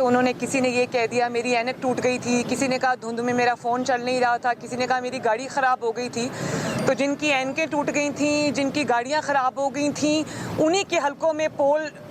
تو انہوں نے کسی نے یہ کہہ دیا میری اینک ٹوٹ گئی تھی, کسی نے کہا دھند میں میرا فون چل نہیں رہا تھا, کسی نے کہا میری گاڑی خراب ہو گئی تھی. تو جن کی اینکیں ٹوٹ گئی تھیں, جن کی گاڑیاں خراب ہو گئی تھیں, انہی کے حلقوں میں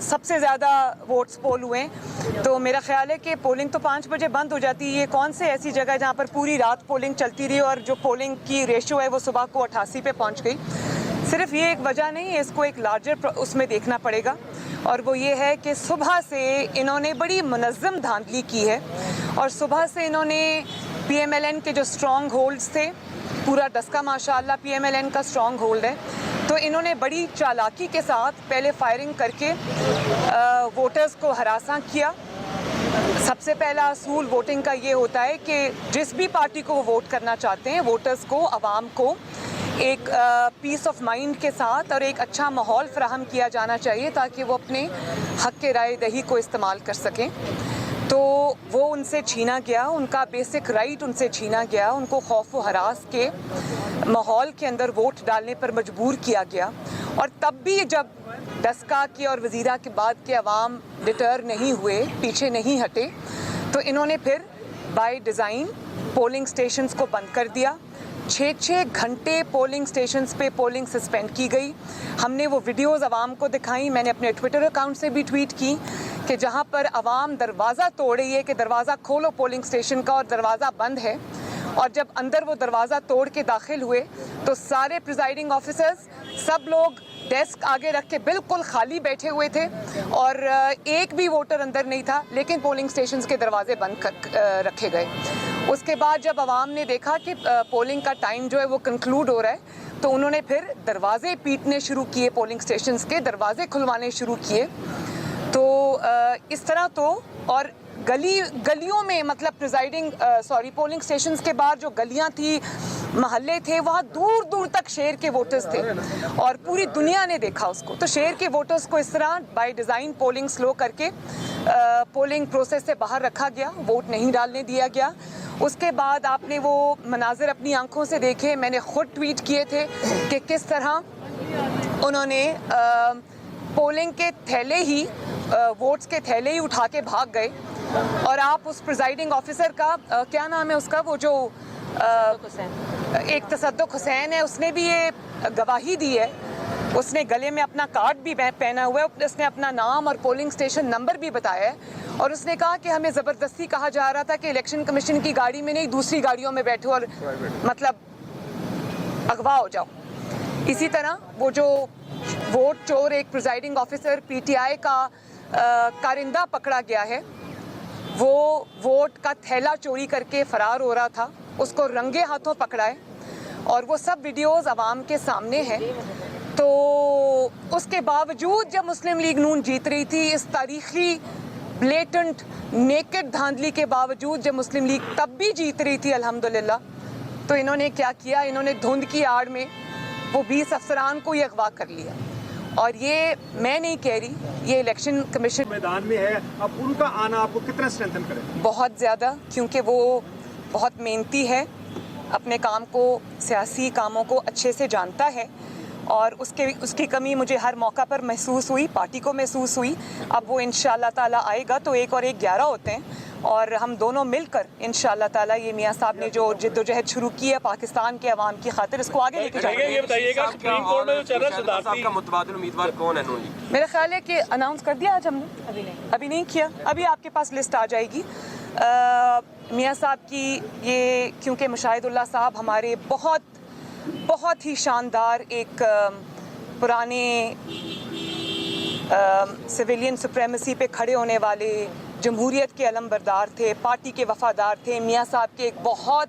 سب سے زیادہ ووٹس پول ہوئے. تو میرا خیال ہے کہ پولنگ تو 5 بجے بند ہو جاتی ہے. یہ کون سے ایسی جگہ ہے جہاں پر پوری رات پولنگ چلتی رہی اور جو پولنگ کی ریشو ہے وہ صبح کو 88 پہ پہنچ گئی. صرف یہ ایک وجہ نہیں ہے, اس کو ایک لارجر اس میں دیکھنا پڑے گا, اور وہ یہ ہے کہ صبح سے انہوں نے بڑی منظم دھاندلی کی ہے. اور صبح سے انہوں نے پی ایم ایل این کے جو سٹرانگ ہولڈز تھے, پورا ڈسکا ماشاءاللہ پی ایم ایل این کا سٹرانگ ہولڈ ہے, تو انہوں نے بڑی چالاکی کے ساتھ پہلے فائرنگ کر کے ووٹرز کو ہراساں کیا. سب سے پہلا اصول ووٹنگ کا یہ ہوتا ہے کہ جس بھی پارٹی کو وہ ووٹ کرنا چاہتے ہیں, ووٹرز کو, عوام کو ایک پیس آف مائنڈ کے ساتھ اور ایک اچھا ماحول فراہم کیا جانا چاہیے تاکہ وہ اپنے حق کے رائے دہی کو استعمال کر سکیں. تو وہ ان سے چھینا گیا, ان کا بیسک رائٹ ان سے چھینا گیا, ان کو خوف و ہراس کے ماحول کے اندر ووٹ ڈالنے پر مجبور کیا گیا. اور تب بھی جب ڈسکا کے اور وزیرہ کے بعد کے عوام ڈٹر نہیں ہوئے, پیچھے نہیں ہٹے, تو انہوں نے پھر بائی ڈیزائن پولنگ سٹیشنز کو بند کر دیا. 6 گھنٹے پولنگ سٹیشنز پہ پولنگ سسپینڈ کی گئی. ہم نے وہ ویڈیوز عوام کو دکھائیں, میں نے اپنے ٹویٹر اکاؤنٹ سے بھی ٹویٹ کی کہ جہاں پر عوام دروازہ توڑ رہی ہے کہ دروازہ کھولو پولنگ سٹیشن کا, اور دروازہ بند ہے. اور جب اندر وہ دروازہ توڑ کے داخل ہوئے تو سارے پریزائڈنگ آفیسرز, سب لوگ ڈیسک آگے رکھ کے بالکل خالی بیٹھے ہوئے تھے, اور ایک بھی ووٹر اندر نہیں تھا, لیکن پولنگ سٹیشنز کے دروازے بند کر رکھے گئے. اس کے بعد جب عوام نے دیکھا کہ پولنگ کا ٹائم جو ہے وہ کنکلوڈ ہو رہا ہے, تو انہوں نے پھر دروازے پیٹنے شروع کیے, پولنگ سٹیشنز کے دروازے کھلوانے شروع کیے. تو اس طرح تو, اور گلیوں میں, مطلب پولنگ سٹیشنز کے باہر جو گلیاں تھی, محلے تھے, وہاں دور دور تک شہر کے ووٹرز تھے, اور پوری دنیا نے دیکھا اس کو. تو شہر کے ووٹرز کو اس طرح بائی ڈیزائن پولنگ سلو کر کے پولنگ پروسیس سے باہر رکھا گیا, ووٹ نہیں ڈالنے دیا گیا. اس کے بعد آپ نے وہ مناظر اپنی آنکھوں سے دیکھے, میں نے خود ٹویٹ کیے تھے کہ کس طرح انہوں نے پولنگ کے تھیلے ہی, ووٹس کے تھیلے ہی اٹھا کے بھاگ گئے. اور آپ اس پریزائڈنگ آفیسر کا کیا نام ہے اس کا, وہ جو ایک تصدق حسین ہے, اس نے بھی یہ گواہی دی ہے. اس نے گلے میں اپنا کارڈ بھی پہنا ہوا ہے, اس نے اپنا نام اور پولنگ سٹیشن نمبر بھی بتایا ہے, اور اس نے کہا کہ ہمیں زبردستی کہا جا رہا تھا کہ الیکشن کمیشن کی گاڑی میں نہیں, دوسری گاڑیوں میں بیٹھو اور مطلب اغوا ہو جاؤ. اسی طرح وہ جو ووٹ چور ایک presiding officer P T I کا کارندہ پکڑا گیا ہے, وہ ووٹ کا تھیلا چوری کر کے فرار ہو رہا تھا, اس کو رنگے ہاتھوں پکڑا ہے, اور وہ سب ویڈیوز عوام کے سامنے ہیں. تو اس کے باوجود جب مسلم لیگ نون جیت رہی تھی, اس تاریخی بلیٹنٹ نیکڈ دھاندلی کے باوجود جب مسلم لیگ تب بھی جیت رہی تھی الحمدللہ, تو انہوں نے کیا کیا, انہوں نے دھند کی آڑ میں وہ 20 افسران کو یہ اغوا کر لیا. اور یہ میں نہیں کہہ رہی, یہ الیکشن کمیشن میدان میں ہے, اب ان کا آنا آپ کو کتنا اسٹرینتھن کرے؟ بہت زیادہ, کیونکہ وہ بہت محنتی ہے, اپنے کام کو, سیاسی کاموں کو اچھے سے جانتا ہے, اور اس کی کمی مجھے ہر موقع پر محسوس ہوئی, پارٹی کو محسوس ہوئی. اب وہ انشاءاللہ تعالیٰ آئے گا تو 1 اور 1 11 ہوتے ہیں, اور ہم دونوں مل کر انشاءاللہ تعالیٰ یہ میاں صاحب نے جو جد و جہد شروع کی ہے پاکستان کے عوام کی خاطر, اس کو آگے لے کے جائیں گے. یہ بتائیے گا سپریم کورٹ میں جو چل رہا ہے صدارتی کا متبادل امیدوار کون ہے نون لیگ؟ میرا خیال ہے کہ اناؤنس کر دیا آج ہم نے, ابھی نہیں کیا, ابھی آپ کے پاس لسٹ آ جائے گی. میاں صاحب کی یہ, کیونکہ مشاہد اللہ صاحب ہمارے بہت ہی شاندار ایک پرانے سویلین سپریمیسی پہ کھڑے ہونے والے, جمہوریت کے علم بردار تھے, پارٹی کے وفادار تھے. میاں صاحب کے ایک بہت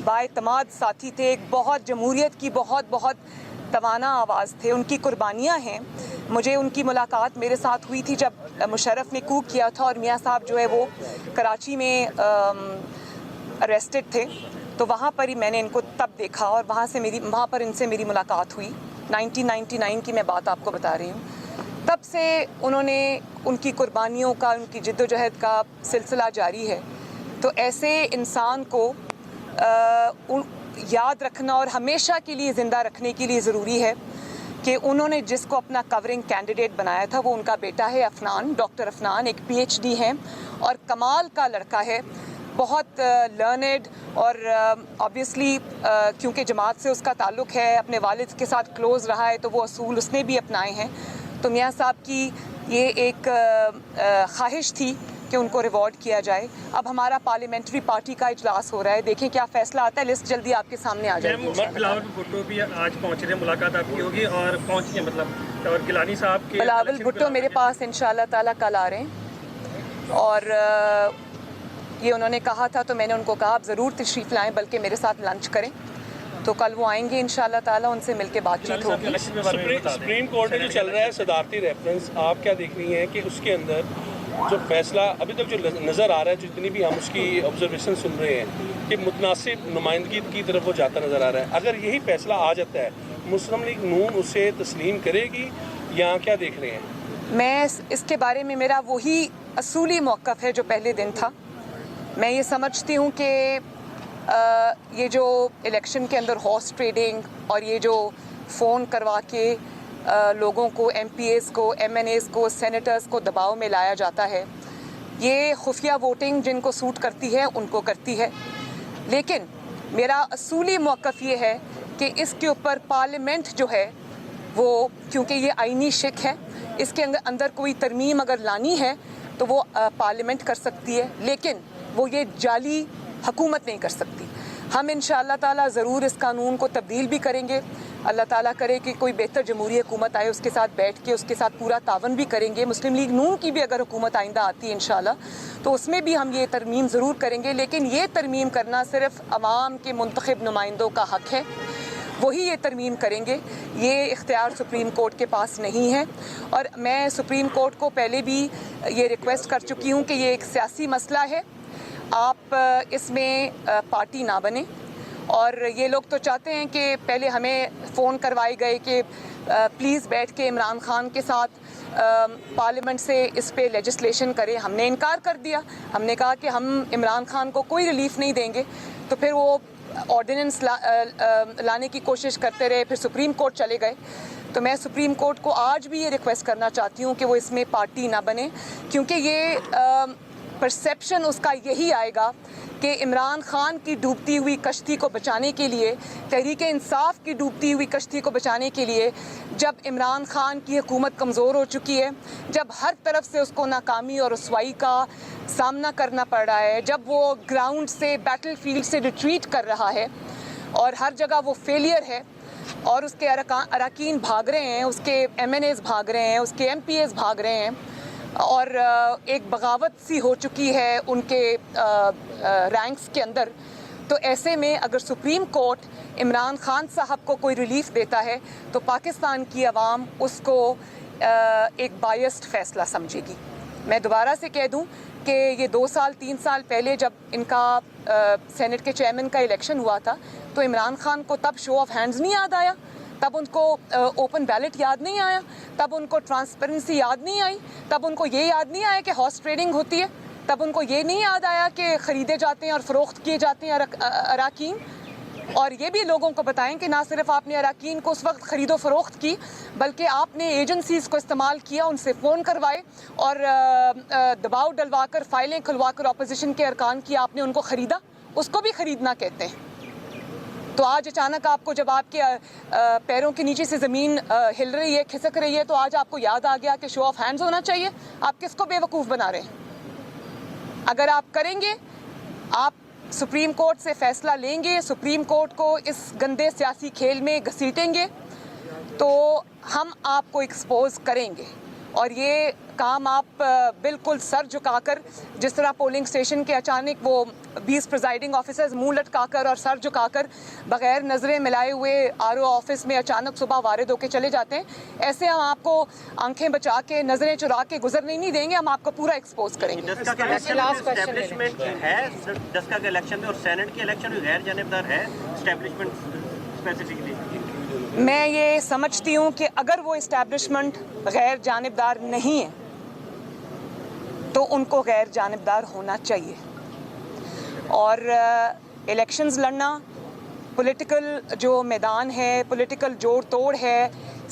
بااعتماد ساتھی تھے, ایک بہت جمہوریت کی بہت توانا آواز تھے. ان کی قربانیاں ہیں. مجھے ان کی ملاقات میرے ساتھ ہوئی تھی جب مشرف نے کو کیا تھا, اور میاں صاحب جو ہے وہ کراچی میں اریسٹڈ تھے, تو وہاں پر ہی میں نے ان کو تب دیکھا, اور وہاں پر ان سے میری ملاقات ہوئی. 1999 کی میں بات آپ کو بتا رہی ہوں. تب سے انہوں نے, ان کی قربانیوں کا, ان کی جد و جہد کا سلسلہ جاری ہے. تو ایسے انسان کو یاد رکھنا اور ہمیشہ کے لیے زندہ رکھنے کے لیے ضروری ہے کہ انہوں نے جس کو اپنا کورنگ کینڈیڈیٹ بنایا تھا وہ ان کا بیٹا ہے عفنان، ڈاکٹر عفنان، ایک PhD ہیں اور کمال کا لڑکا ہے، بہت لرنڈ، اور آبویسلی کیونکہ جماعت سے اس کا تعلق ہے، اپنے والد کے ساتھ کلوز رہا ہے، تو وہ اصول اس نے بھی اپنائے ہیں. تو میاں صاحب کی یہ ایک خواہش تھی کہ ان کو ریوارڈ کیا جائے. اب ہمارا پارلیمنٹری پارٹی کا اجلاس ہو رہا ہے، دیکھیں کیا فیصلہ آتا ہے. لسٹ جلدی آپ کے سامنے آ جائے گی. بلاول بھٹو بھی آج پہنچ رہے ہیں، ملاقات آپ کی ہوگی اور پہنچ گئے مطلب، اور گیلانی صاحب کے بلاول بھٹو میرے پاس انشاءاللہ تعالیٰ کل آ رہے ہیں، اور یہ انہوں نے کہا تھا تو میں نے ان کو کہا آپ ضرور تشریف لائیں، بلکہ میرے ساتھ لنچ کریں. تو کل وہ آئیں گے انشاءاللہ تعالیٰ، ان سے مل کے بات چیت ہوگی. سپریم کورٹ میں جو چل رہا ہے صدارتی ریفرنس، آپ کیا دیکھ رہی ہیں کہ اس کے اندر جو فیصلہ ابھی تک جو نظر آ رہا ہے، جتنی بھی ہم اس کی آبزرویشن سن رہے ہیں کہ متناسب نمائندگی کی طرف وہ جاتا نظر آ رہا ہے، اگر یہی فیصلہ آ جاتا ہے مسلم لیگ نون اسے تسلیم کرے گی یا کیا دیکھ رہے ہیں؟ میں اس کے بارے میں میرا وہی اصولی موقف ہے جو پہلے دن تھا. میں یہ سمجھتی ہوں کہ یہ جو الیکشن کے اندر ہارس ٹریڈنگ اور یہ جو فون کروا کے لوگوں کو، MPAs کو، MNAs کو، سینیٹرز کو دباؤ میں لایا جاتا ہے، یہ خفیہ ووٹنگ جن کو سوٹ کرتی ہے ان کو کرتی ہے. لیکن میرا اصولی موقف یہ ہے کہ اس کے اوپر پارلیمنٹ جو ہے وہ، کیونکہ یہ آئینی شک ہے، اس کے اندر کوئی ترمیم اگر لانی ہے تو وہ پارلیمنٹ کر سکتی ہے، لیکن وہ یہ جعلی حکومت نہیں کر سکتی. ہم انشاءاللہ تعالیٰ ضرور اس قانون کو تبدیل بھی کریں گے. اللہ تعالیٰ کرے کہ کوئی بہتر جمہوری حکومت آئے، اس کے ساتھ بیٹھ کے اس کے ساتھ پورا تعاون بھی کریں گے. مسلم لیگ نون کی بھی اگر حکومت آئندہ آتی ہے انشاءاللہ تو اس میں بھی ہم یہ ترمیم ضرور کریں گے. لیکن یہ ترمیم کرنا صرف عوام کے منتخب نمائندوں کا حق ہے، وہی یہ ترمیم کریں گے. یہ اختیار سپریم کورٹ کے پاس نہیں ہے. اور میں سپریم کورٹ کو پہلے بھی یہ ریکویسٹ کر چکی ہوں کہ یہ ایک سیاسی مسئلہ ہے، آپ اس میں پارٹی نہ بنیں. اور یہ لوگ تو چاہتے ہیں کہ پہلے ہمیں فون کروائے گئے کہ پلیز بیٹھ کے عمران خان کے ساتھ پارلیمنٹ سے اس پہ لیجسلیشن کریں. ہم نے انکار کر دیا، ہم نے کہا کہ ہم عمران خان کو کوئی ریلیف نہیں دیں گے. تو پھر وہ آرڈیننس لانے کی کوشش کرتے رہے، پھر سپریم کورٹ چلے گئے. تو میں سپریم کورٹ کو آج بھی یہ ریکویسٹ کرنا چاہتی ہوں کہ وہ اس میں پارٹی نہ بنے، کیونکہ یہ پرسیپشن اس کا یہی آئے گا کہ عمران خان کی ڈوبتی ہوئی کشتی کو بچانے کے لیے، تحریک انصاف کی ڈوبتی ہوئی کشتی کو بچانے کے لیے، جب عمران خان کی حکومت کمزور ہو چکی ہے، جب ہر طرف سے اس کو ناکامی اور رسوائی کا سامنا کرنا پڑ رہا ہے، جب وہ گراؤنڈ سے، بیٹل فیلڈ سے ریٹریٹ کر رہا ہے اور ہر جگہ وہ فیلئر ہے، اور اس کے اراکین بھاگ رہے ہیں، اس کے MNAs بھاگ رہے ہیں، اس کے MPAs بھاگ رہے ہیں، اور ایک بغاوت سی ہو چکی ہے ان کے رینکس کے اندر. تو ایسے میں اگر سپریم کورٹ عمران خان صاحب کو کوئی ریلیف دیتا ہے تو پاکستان کی عوام اس کو ایک بائسڈ فیصلہ سمجھے گی. میں دوبارہ سے کہہ دوں کہ یہ 2 سال 3 سال پہلے جب ان کا سینٹ کے چیئرمین کا الیکشن ہوا تھا تو عمران خان کو تب شو آف ہینڈز نہیں یاد آیا، تب ان کو اوپن بیلٹ یاد نہیں آیا، تب ان کو ٹرانسپیرنسی یاد نہیں آئی، تب ان کو یہ یاد نہیں آیا کہ ہارس ٹریڈنگ ہوتی ہے، تب ان کو یہ نہیں یاد آیا کہ خریدے جاتے ہیں اور فروخت کیے جاتے ہیں اراکین. اور یہ بھی لوگوں کو بتائیں کہ نہ صرف آپ نے اراکین کو اس وقت خرید و فروخت کی، بلکہ آپ نے ایجنسیز کو استعمال کیا، ان سے فون کروائے اور دباؤ ڈلوا کر، فائلیں کھلوا کر اپوزیشن کے ارکان کی آپ نے ان کو خریدا. اس کو بھی خریدنا کہتے ہیں. تو آج اچانک آپ کو جب آپ کے پیروں کے نیچے سے زمین ہل رہی ہے، کھسک رہی ہے، تو آج آپ کو یاد آ گیا کہ شو آف ہینڈز ہونا چاہیے. آپ کس کو بے وقوف بنا رہے ہیں؟ اگر آپ کریں گے، آپ سپریم کورٹ سے فیصلہ لیں گے، سپریم کورٹ کو اس گندے سیاسی کھیل میں گھسیٹیں گے، تو ہم آپ کو ایکسپوز کریں گے. اور یہ کام آپ بالکل سر جھکا کر، جس طرح پولنگ اسٹیشن کے اچانک وہ 20 پریزائڈنگ آفیسرز منہ لٹکا کر اور سر جھکا کر بغیر نظریں ملائے ہوئے RO آفس میں اچانک صبح وارد ہو کے چلے جاتے ہیں، ایسے ہم آپ کو آنکھیں بچا کے، نظریں چرا کے گزرنے نہیں دیں گے. ہم آپ کو پورا ایکسپوز کریں گے. جسکا کا الیکشن میں اور سینٹ کے الیکشن میں غیر جانبدار ہے اسٹیبلشمنٹ اسپیسیفکلی. میں یہ سمجھتی ہوں کہ اگر وہ اسٹیبلشمنٹ غیر جانبدار نہیں ہے تو ان کو غیر جانبدار ہونا چاہیے. اور الیکشنز لڑنا، پولیٹیکل جو میدان ہے، پولیٹیکل جوڑ توڑ ہے،